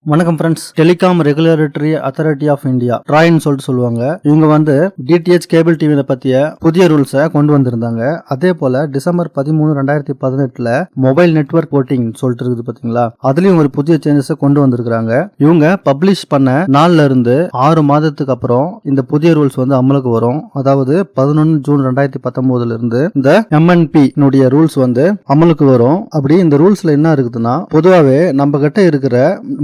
வணக்கம் friends. Telecom regulatory authority of India ட்ராய்னு சொல்லிட்டு சொல்லுவாங்க. இவங்க வந்து டிடிஹெச் கேபிள் டிவியை பத்திய புதிய ரூல்ஸை கொண்டு வந்திருந்தாங்க. அதே போல டிசம்பர் 13, 2018 மொபைல் நெட்வொர்க் போர்ட்டிங் சொல்லிட்டு இருக்குது பாத்தீங்களா, அதுலயும் ஒரு புதிய சேஞ்சஸை கொண்டு வந்திருக்காங்க. இவங்க பப்ளிஷ் பண்ண நாள்ல இருந்து 6 மாதத்துக்கு அப்புறம் இந்த புதிய ரூல்ஸ் வந்து அமலுக்கு வரும். அதாவது 11 ஜூன் 2019 இருந்து இந்த MNP ரூல்ஸ் வந்து அமலுக்கு வரும். அப்படி இந்த ரூல்ஸ்ல என்ன இருக்குதுன்னா, பொதுவாகவே நம்ம கிட்ட இருக்கிற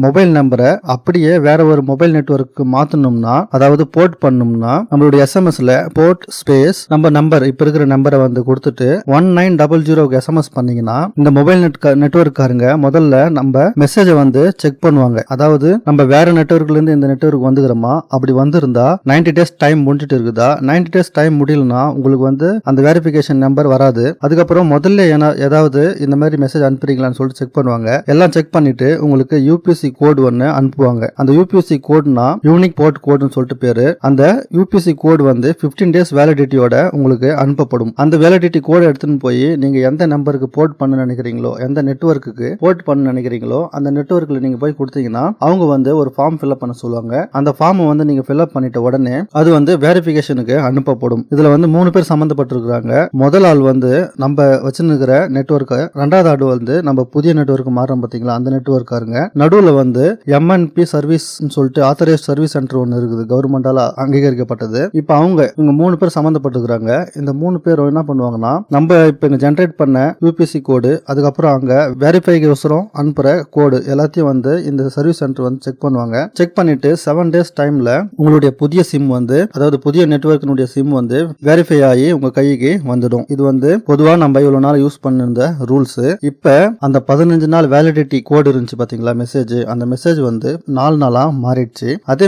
மொபைல் நம்பரை அப்படியே வேற ஒரு மொபைல் நெட்வொர்க்கு மாத்தணும்னா, அதாவது போர்ட் பண்ணணும்னா, நம்மளுடைய எஸ்எம்எஸ்ல போர்ட் ஸ்பேஸ் நம்ம நம்பர் இப்ப இருக்கிற நம்பரை வந்து கொடுத்துட்டு 1900 எஸ்எம்எஸ் பண்ணீங்கன்னா இந்த மொபைல் நெட்வொர்க்காரங்க முதல்ல நம்ம மெசேஜை வந்து செக் பண்ணுவாங்க. அதாவது நம்ம வேற நெட்வொர்க்ல இருந்து இந்த நெட்வொர்க் வந்துக்கிறோமா, அப்படி வந்திருந்தா 90 days டைம் முடிஞ்சிட்டு இருக்குதா, 90 days டைம் முடியலனா உங்களுக்கு வந்து அந்த வெரிஃபிகேஷன் நம்பர் வராது. அதுக்கப்புறம் முதல்ல ஏதாவது இந்த மாதிரி மெசேஜ் அனுப்புறீங்களான்னு சொல்லிட்டு செக் பண்ணுவாங்க. எல்லாம் செக் பண்ணிட்டு உங்களுக்கு யூபிசி கோட் ஒன்னு அனுப்புவாங்க. அந்த யூபிசி கோட்னா யூனிக் போர்ட் கோட்னு சொல்லிட்டு பேரு. அந்த யூபிசி கோட் வந்து 15 days வேலிடிட்டியோட உங்களுக்கு அனுப்பப்படும். அந்த வேலிடிட்டி கோட் எடுத்துன்னு போய் நீங்க எந்த நம்பருக்கு போர்ட் பண்ண நினைக்கிறீங்களோ, எந்த நெட்வொர்க்குக்கு போர்ட் பண்ண நினைக்கிறீங்களோ அந்த நெட்வொர்க்ல நீங்க போய் கொடுத்தீங்கன்னா அவங்க வந்து ஒரு ஃபார்ம் ஃபில்அப் பண்ண சொல்லுவாங்க. அந்த ஃபார்ம் வந்து நீங்க ஃபில்அப் பண்ணிட்ட உடனே அது வந்து வெரிஃபிகேஷனுக்கு அனுப்பப்படும். இதுல வந்து 3 பேர் சம்பந்தப்பட்டிருக்காங்க. முதல் ஆள் வந்து நம்ம வச்சிருக்கிற நெட்வொர்க், ரெண்டாவது ஆள் வந்து நம்ம புதிய நெட்வொர்க் மாறும் பாத்தீங்களா அந்த நெட்வொர்க்காரங்க, நடுவுல வந்து MNP சர்வீஸ் சொல்லிட்டு ஆத்தரைஸ்ட் சர்வீஸ் சென்டர் ஒன்னு இருக்குது, கவர்மெண்டால அங்கீகரிக்கப்பட்டது. இப்ப இவங்க 3 பேர் சம்பந்தப்பட்டிருக்காங்க. இந்த 3 பேர் என்ன பண்ணுவாங்கன்னா, நம்ம இப்ப இங்க ஜெனரேட் பண்ண யூபிசி கோடு, அதுக்கப்புறம் அங்க வெரிஃபைக்கோசரம் அனுப்புற கோடு எல்லாத்தையும் வந்து இந்த சர்வீஸ் சென்டர் வந்து செக் பண்ணுவாங்க. செக் பண்ணிட்டு 7 days டைம்ல உங்களுடைய புதிய சிம் வந்து, அதாவது புதிய நெட்வொர்க்கினுடைய சிம் வந்து வெரிஃபை ஆகி உங்க கைக்கு வந்துடும். இது வந்து பொதுவா நம்ம இவ்வளவு நாள் யூஸ் பண்ணிருந்த ரூல்ஸ். இப்ப அந்த 15 நாள் வேலிடிட்டி கோடு இருந்துச்சு பாத்தீங்களா மெசேஜ், அந்த மெசேஜ் வந்து 4 நாளா மாறிடுச்சு. அதே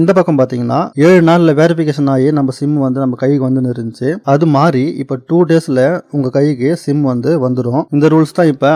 இந்த பக்கம் பாத்தீங்கன்னா 7 நாள்ல வெரிஃபிகேஷன் ஆகி நம்ம சிம் வந்து நம்ம கைக்கு வந்து இருந்துச்சு. அது மாறி இப்ப 2 daysல உங்க கைக்கு சிம் வந்து வந்துடும். இந்த ரூல்ஸ் தான் இப்ப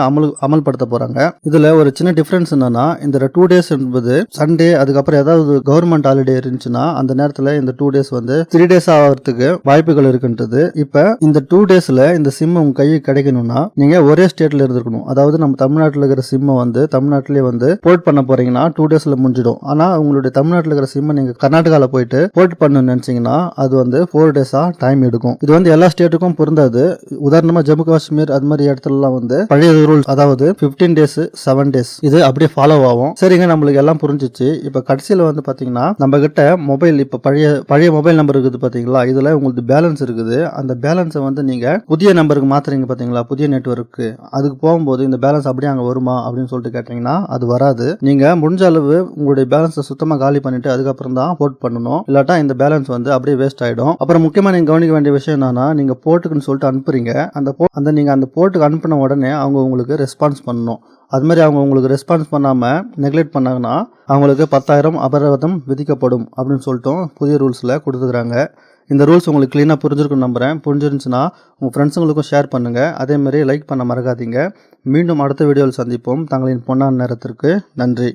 அமல்படுத்த போறாங்க. இதுல ஒரு சின்ன டிஃபரன்ஸ் என்னன்னா, இந்த 2 days என்பது சண்டே, அதுக்கப்புறம் ஏதாவது கவர்மெண்ட் ஹாலிடே இருந்துச்சுன்னா அந்த நேரத்துல இந்த 2 days வந்து 3 days ஆகிறதுக்கு வாய்ப்புகள் இருக்குன்றது. இப்ப இந்த 2 daysல இந்த சிம் உங்க கைக்கு கிடைக்கணும்னா நீங்க ஒரே ஸ்டேட்ல இருந்திருக்கணும். அதாவது நம்ம தமிழ்நாட்டில் இருக்கிற சிம்மை வந்து தமிழ்நாட்டிலே வந்து போர்ட் பண்ண போறீங்கன்னா 2 daysல முடிஞ்சிடும். ஆனா உங்களுடைய தமிழ்நாட்டில் இருக்கிற சிம்மை நீங்க கர்நாடகால போயிட்டு போர்ட் பண்ணணும்னு நினைச்சீங்கன்னா அது வந்து 4 days டைம் எடுக்கும். இது வந்து எல்லா ஸ்டேட்டுக்கும் பொருந்தாது. உதாரணமா ஜம்மு காஷ்மீர் அது மாதிரி இடத்துலலாம் வந்து பழைய ரூல்ஸ், அதாவது 15 days 7 days இது அப்படியே ஃபாலோ ஆகும். சரிங்க, நம்மளுக்கு எல்லாம் புரிஞ்சிச்சு. இப்ப கடைசியில வந்து பாத்தீங்கன்னா நம்ம கிட்ட மொபைல் இப்ப பழைய மொபைல் நம்பர் இருக்குது பாத்தீங்களா, இதுல உங்களுக்கு பேலன்ஸ் இருக்குது. அந்த பேலன்ஸை வந்து நீங்க புதிய நம்பருக்கு மாத்துறீங்க பாத்தீங்களா, புதிய நெட்வொர்க்கு, அதுக்கு போகும்போது இந்த பேலன்ஸ் அப்படியே அங்க வருமா அப்படின்னு சொல்லிட்டு கேட்டீங்கன்னா அது வராது. நீங்க முடிஞ்ச அளவு உங்களுடைய பேலன்ஸை சுத்தமா காலி பண்ணிட்டு அதுக்கப்புறம் தான் போர்ட் பண்ணணும். இல்லாட்டா இந்த பேலன்ஸ் வந்து அப்படியே வேஸ்ட் ஆயிடும். அப்புறம் முக்கியமா நீங்க கவனிக்க வேண்டிய விஷயம் என்னன்னா, நீங்க போர்ட்டுக்குன்னு சொல்லிட்டு அனுப்புறீங்க. நீங்க அந்த போர்ட்டுக்கு அனுப்பின உடனே அவங்க உங்களுக்கு ரெஸ்பான்ஸ் பண்ணணும். அது மாதிரி அவங்க உங்களுக்கு ரெஸ்பான்ஸ் பண்ணாம நெக்லெக்ட் பண்ணாங்கன்னா அவங்களுக்கு 10,000 அபராதம் விதிக்கப்படும் அப்படின்னு சொல்லிட்டு புதிய ரூல்ஸ்ல கொடுத்துக்கிறாங்க. இந்த ரூல்ஸ் உங்களுக்கு கிளீனா புரிஞ்சிருக்கும் நம்புறேன். புரிஞ்சிருந்துச்சுன்னா உங்க ஃப்ரெண்ட்ஸுங்களுக்கும் ஷேர் பண்ணுங்க. அதே மாதிரி லைக் பண்ண மறக்காதீங்க. மீண்டும் அடுத்த வீடியோவில் சந்திப்போம். தங்களின் பொன்னான நேரத்திற்கு நன்றி.